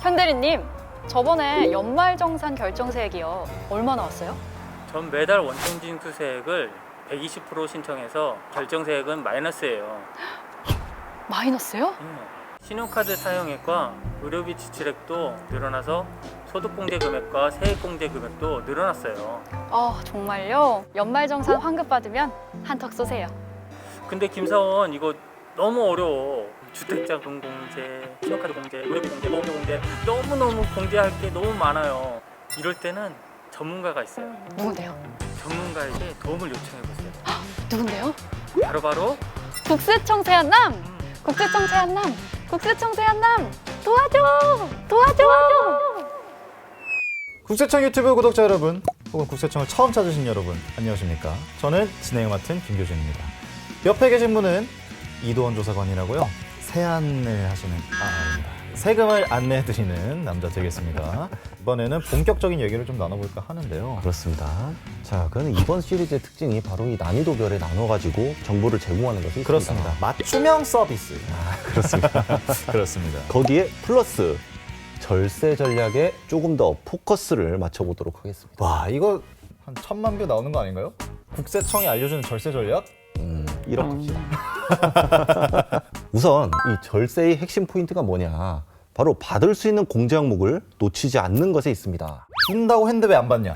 현대리님, 저번에 연말정산 결정세액이요. 얼마 나왔어요? 전 매달 원천징수세액을 120% 신청해서 결정세액은 마이너스예요. 마이너스요? 신용카드 사용액과 의료비 지출액도 늘어나서 소득공제 금액과 세액공제 금액도 늘어났어요. 정말요? 연말정산 환급 받으면 한턱 쏘세요. 근데 김사원 이거 너무 어려워. 주택자금 공제, 신용카드 공제, 의료비 공제, 보험료 공제 너무너무 공제할 게 너무 많아요. 이럴 때는 전문가가 있어요. 누군데요? 전문가에게 도움을 요청해보세요. 누군데요? 바로 국세청세 한남! 국세청세 한남! 국세청세 한남! 도와줘! 도와줘! 국세청 유튜브 구독자 여러분, 혹은 국세청을 처음 찾으신 여러분, 안녕하십니까? 저는 진행을 맡은 김교준입니다. 옆에 계신 분은 이도원 조사관이라고요. 세안을 하시는 아닙니다. 세금을 안내해드리는 남자 되겠습니다. 이번에는 본격적인 얘기를 좀 나눠볼까 하는데요. 그렇습니다. 자, 그는 이번 시리즈의 특징이 바로 이 난이도별에 나눠가지고 정보를 제공하는 것이 있습니다. 그렇습니다. 맞춤형 서비스. 그렇습니다. 그렇습니다. 거기에 플러스 절세 전략에 조금 더 포커스를 맞춰보도록 하겠습니다. 와, 이거 한 1000만 뷰 나오는 거 아닌가요? 국세청이 알려주는 절세 전략? 1억 갑시다. 우선 이 절세의 핵심 포인트가 뭐냐? 바로 받을 수 있는 공제 항목을 놓치지 않는 것에 있습니다. 준다고 했는데 왜 안 받냐?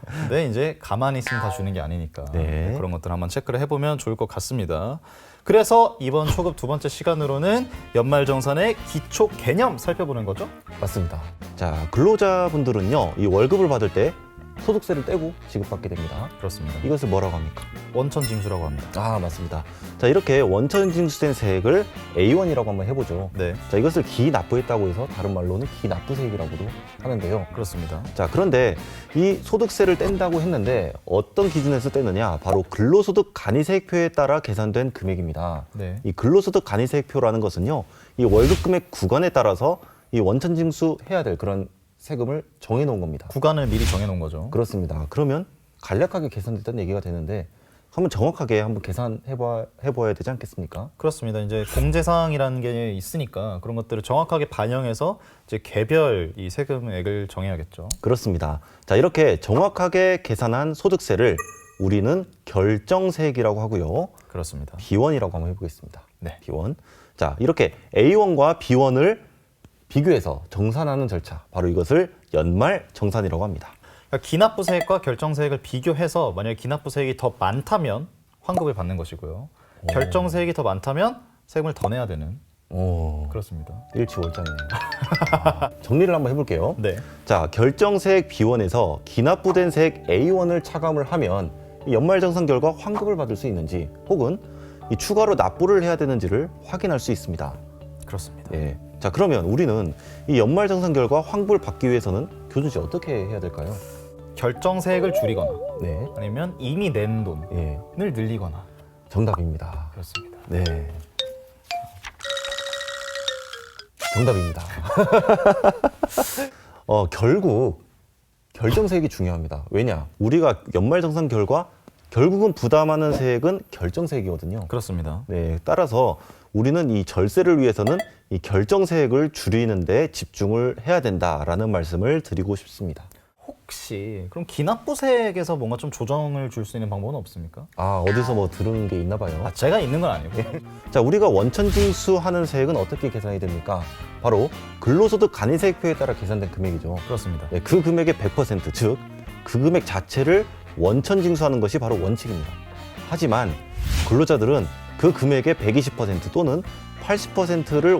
근데 이제 가만히 있으면 다 주는 게 아니니까 네. 그런 것들 한번 체크를 해보면 좋을 것 같습니다. 그래서 이번 초급 두 번째 시간으로는 연말정산의 기초 개념 살펴보는 거죠? 맞습니다. 자, 근로자분들은요, 이 월급을 받을 때 소득세를 떼고 지급받게 됩니다. 그렇습니다. 이것을 뭐라고 합니까? 원천징수라고 합니다. 아, 맞습니다. 자, 이렇게 원천징수된 세액을 A1이라고 한번 해보죠. 네, 자, 이것을 기납부했다고 해서 다른 말로는 기납부세액이라고도 하는데요. 그렇습니다. 자, 그런데 이 소득세를 뗀다고 했는데 어떤 기준에서 떼느냐? 바로 근로소득 간이세액표에 따라 계산된 금액입니다. 네, 이 근로소득 간이세액표라는 것은요, 이 월급 금액 구간에 따라서 이 원천징수해야 될 그런 세금을 정해놓은 겁니다. 구간을 미리 정해놓은 거죠. 그렇습니다. 그러면 간략하게 계산됐다는 얘기가 되는데 한번 정확하게 한번 계산해봐야 되지 않겠습니까? 그렇습니다. 이제 공제사항이라는 게 있으니까 그런 것들을 정확하게 반영해서 이제 개별 이 세금액을 정해야겠죠. 그렇습니다. 자, 이렇게 정확하게 계산한 소득세를 우리는 결정세액이라고 하고요. 그렇습니다. B1이라고 한번 해보겠습니다. 네. B1. 자, 이렇게 A1과 B1을 비교해서 정산하는 절차, 바로 이것을 연말정산이라고 합니다. 그러니까 기납부세액과 결정세액을 비교해서 만약에 기납부세액이 더 많다면 환급을 받는 것이고요. 결정세액이 더 많다면 세금을 더 내야 되는. 오, 그렇습니다. 일치월장이네요. 정리를 한번 해볼게요. 네. 자, 결정세액 B1에서 기납부된 세액 A1을 차감을 하면 이 연말정산 결과 환급을 받을 수 있는지 혹은 이 추가로 납부를 해야 되는지를 확인할 수 있습니다. 그렇습니다. 예. 자, 그러면 우리는 이 연말정산 결과 환급을 받기 위해서는 교준 씨 어떻게 해야 될까요? 결정세액을 줄이거나 네. 아니면 이미 낸 돈을 예. 늘리거나. 정답입니다. 그렇습니다. 네. 정답입니다. 결국 결정세액이 중요합니다. 왜냐? 우리가 연말정산 결과 결국은 부담하는 세액은 결정세액이거든요. 그렇습니다. 네, 따라서 우리는 이 절세를 위해서는 이 결정세액을 줄이는 데 집중을 해야 된다라는 말씀을 드리고 싶습니다. 혹시 그럼 기납부세액에서 뭔가 좀 조정을 줄 수 있는 방법은 없습니까? 아, 어디서 뭐 들은 게 있나 봐요. 제가 있는 건 아니고. 자, 우리가 원천징수하는 세액은 어떻게 계산이 됩니까? 바로 근로소득 간이세액표에 따라 계산된 금액이죠. 그렇습니다. 네, 그 금액의 100%, 즉 그 금액 자체를 원천징수하는 것이 바로 원칙입니다. 하지만 근로자들은 그 금액의 120% 또는 80%를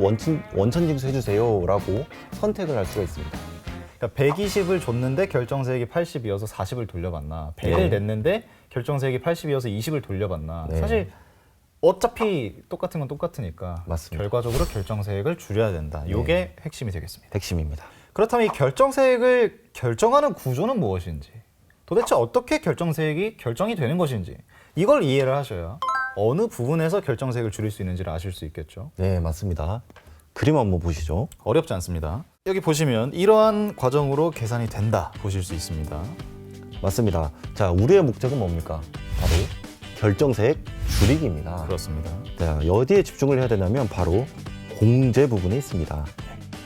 원천징수해 주세요라고 선택을 할 수가 있습니다. 그러니까 120을 줬는데 결정세액이 80이어서 40을 돌려받나, 100을 네. 냈는데 결정세액이 80이어서 20을 돌려받나. 네. 사실 어차피 똑같은 건 똑같으니까 맞습니다. 결과적으로 결정세액을 줄여야 된다. 이게 핵심이 되겠습니다. 핵심입니다. 그렇다면 이 결정세액을 결정하는 구조는 무엇인지, 도대체 어떻게 결정세액이 결정이 되는 것인지 이걸 이해를 하셔야 어느 부분에서 결정세액을 줄일 수 있는지를 아실 수 있겠죠. 네, 맞습니다. 그림 한번 보시죠. 어렵지 않습니다. 여기 보시면 이러한 과정으로 계산이 된다 보실 수 있습니다. 맞습니다. 자, 우리의 목적은 뭡니까? 바로 결정세액 줄이기입니다. 그렇습니다. 자, 어디에 집중을 해야 되냐면 바로 공제 부분에 있습니다.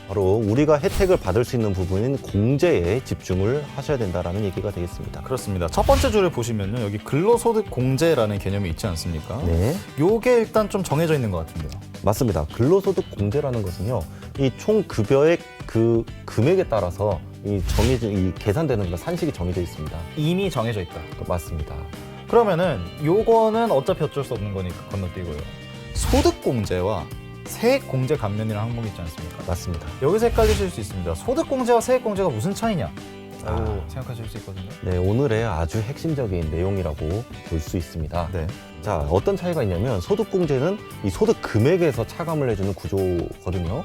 바로 우리가 혜택을 받을 수 있는 부분인 공제에 집중을 하셔야 된다라는 얘기가 되겠습니다. 그렇습니다. 첫 번째 줄을 보시면요. 여기 근로소득 공제라는 개념이 있지 않습니까? 네, 요게 일단 좀 정해져 있는 것 같은데요. 맞습니다. 근로소득 공제라는 것은요, 이 총 급여의 그 금액에 따라서 이 계산되는 그런 산식이 정해져 있습니다. 이미 정해져 있다. 맞습니다. 그러면은 요거는 어차피 어쩔 수 없는 거니까 건너뛰고요. 소득 공제와 세액 공제 감면이라는 항목이 있지 않습니까? 맞습니다. 여기서 헷갈리실 수 있습니다. 소득 공제와 세액 공제가 무슨 차이냐? 라고 생각하실 수 있거든요. 네, 오늘의 아주 핵심적인 내용이라고 볼 수 있습니다. 네. 자, 어떤 차이가 있냐면 소득공제는 이 소득 금액에서 차감을 해주는 구조거든요.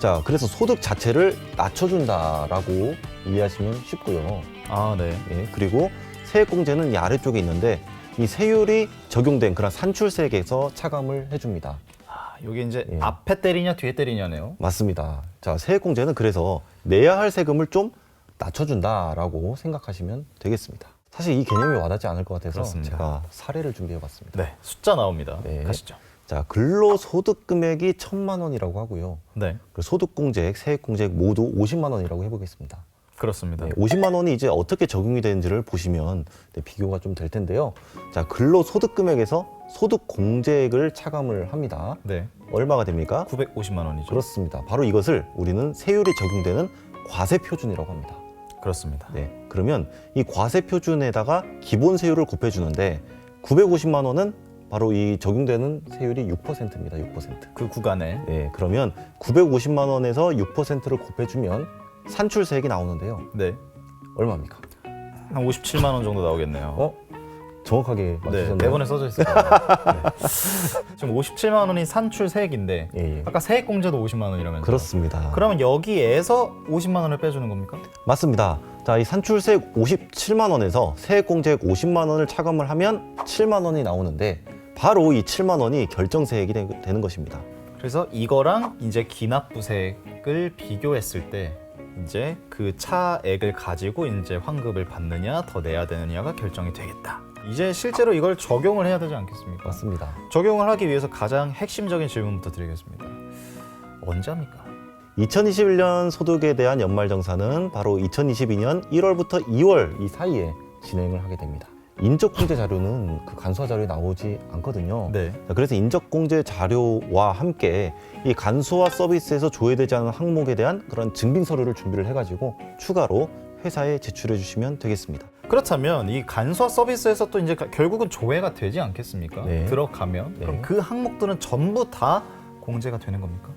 자, 그래서 소득 자체를 낮춰준다라고 이해하시면 쉽고요. 아, 네. 예, 그리고 세액공제는 이 아래쪽에 있는데 이 세율이 적용된 그런 산출세액에서 차감을 해줍니다. 요게 이제 예. 앞에 때리냐 뒤에 때리냐네요. 맞습니다. 자, 세액공제는 그래서 내야 할 세금을 좀 낮춰준다라고 생각하시면 되겠습니다. 사실 이 개념이 와닿지 않을 것 같아서 그렇습니다. 제가 사례를 준비해봤습니다. 네. 숫자 나옵니다. 네. 가시죠. 자, 근로소득 금액이 1,000만 원이라고 하고요. 네. 그리고 소득공제액, 세액공제액 모두 50만 원이라고 해보겠습니다. 그렇습니다. 네, 50만 원이 이제 어떻게 적용이 되는지를 보시면 비교가 좀 될 텐데요. 자, 근로소득 금액에서 소득공제액을 차감을 합니다. 네. 얼마가 됩니까? 950만 원이죠. 그렇습니다. 바로 이것을 우리는 세율이 적용되는 과세표준이라고 합니다. 그렇습니다. 네, 그러면 이 과세표준에다가 기본 세율을 곱해주는데 950만 원은 바로 이 적용되는 세율이 6%입니다. 6%. 그 구간에 네, 그러면 950만 원에서 6%를 곱해주면 산출세액이 나오는데요. 네. 얼마입니까? 한 57만 원 정도 나오겠네요. 정확하게 네, 맞추셨나요? 대본에 써져 있을 거예요. 네. 지금 57만 원이 산출 세액인데 예, 예. 아까 세액 공제도 50만 원이라면서요. 그렇습니다. 그러면 여기에서 50만 원을 빼주는 겁니까? 맞습니다. 자, 이 산출세액 57만 원에서 세액공제액 50만 원을 차감을 하면 7만 원이 나오는데 바로 이 7만 원이 결정세액이 되는 것입니다. 그래서 이거랑 이제 기납부세액을 비교했을 때 이제 그 차액을 가지고 이제 환급을 받느냐 더 내야 되느냐가 결정이 되겠다. 이제 실제로 이걸 적용을 해야 되지 않겠습니까? 맞습니다. 적용을 하기 위해서 가장 핵심적인 질문부터 드리겠습니다. 언제 합니까? 2021년 소득에 대한 연말정산은 바로 2022년 1월부터 2월 이 사이에 진행을 하게 됩니다. 인적공제 자료는 그 간소화 자료에 나오지 않거든요. 네. 자, 그래서 인적공제 자료와 함께 이 간소화 서비스에서 조회되지 않은 항목에 대한 그런 증빙 서류를 준비를 해가지고 추가로 회사에 제출해 주시면 되겠습니다. 그렇다면 이 간소화 서비스에서 또 이제 결국은 조회가 되지 않겠습니까? 네. 들어가면 네. 그럼 그 항목들은 전부 다 공제가 되는 겁니까?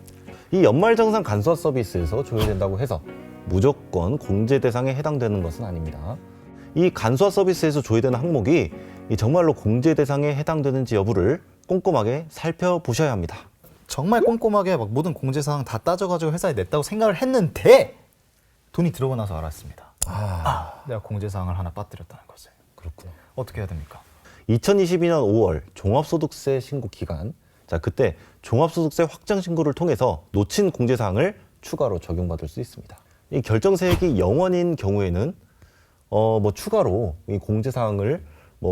이 연말정산 간소화 서비스에서 조회된다고 해서 무조건 공제 대상에 해당되는 것은 아닙니다. 이 간소화 서비스에서 조회되는 항목이 이 정말로 공제 대상에 해당되는지 여부를 꼼꼼하게 살펴보셔야 합니다. 정말 꼼꼼하게 막 모든 공제 사항 다 따져가지고 회사에 냈다고 생각을 했는데 돈이 들어오고 나서 알았습니다. 내가 공제 사항을 하나 빠뜨렸다는 것을. 그렇군요. 어떻게 해야 됩니까? 2022년 5월 종합소득세 신고 기간, 자, 그때 종합소득세 확정 신고를 통해서 놓친 공제 사항을 추가로 적용받을 수 있습니다. 이 결정세액이 0원인 경우에는 추가로 이 공제 사항을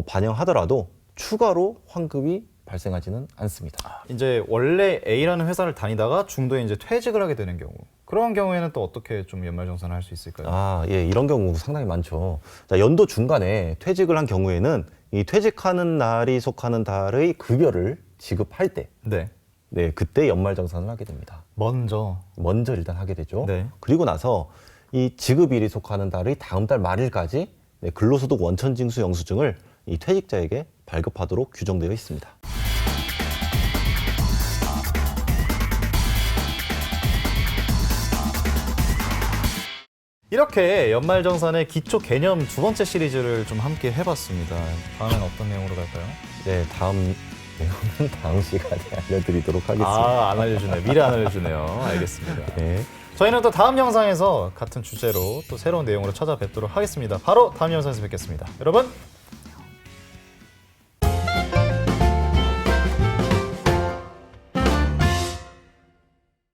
반영하더라도 추가로 환급이 발생하지는 않습니다. 이제 원래 A라는 회사를 다니다가 중도에 이제 퇴직을 하게 되는 경우, 그런 경우에는 또 어떻게 좀 연말정산을 할 수 있을까요? 예, 이런 경우 상당히 많죠. 자, 연도 중간에 퇴직을 한 경우에는 이 퇴직하는 날이 속하는 달의 급여를 지급할 때, 네. 네, 그때 연말정산을 하게 됩니다. 먼저. 일단 하게 되죠. 네. 그리고 나서 이 지급일이 속하는 달의 다음 달 말일까지 근로소득 원천징수 영수증을 이 퇴직자에게 발급하도록 규정되어 있습니다. 이렇게 연말정산의 기초 개념 두 번째 시리즈를 좀 함께 해봤습니다. 다음엔 어떤 내용으로 갈까요? 네, 다음 내용은 다음 시간에 알려드리도록 하겠습니다. 안 알려주네요. 미리 안 알려주네요. 알겠습니다. 네. 저희는 또 다음 영상에서 같은 주제로 또 새로운 내용으로 찾아뵙도록 하겠습니다. 바로 다음 영상에서 뵙겠습니다. 여러분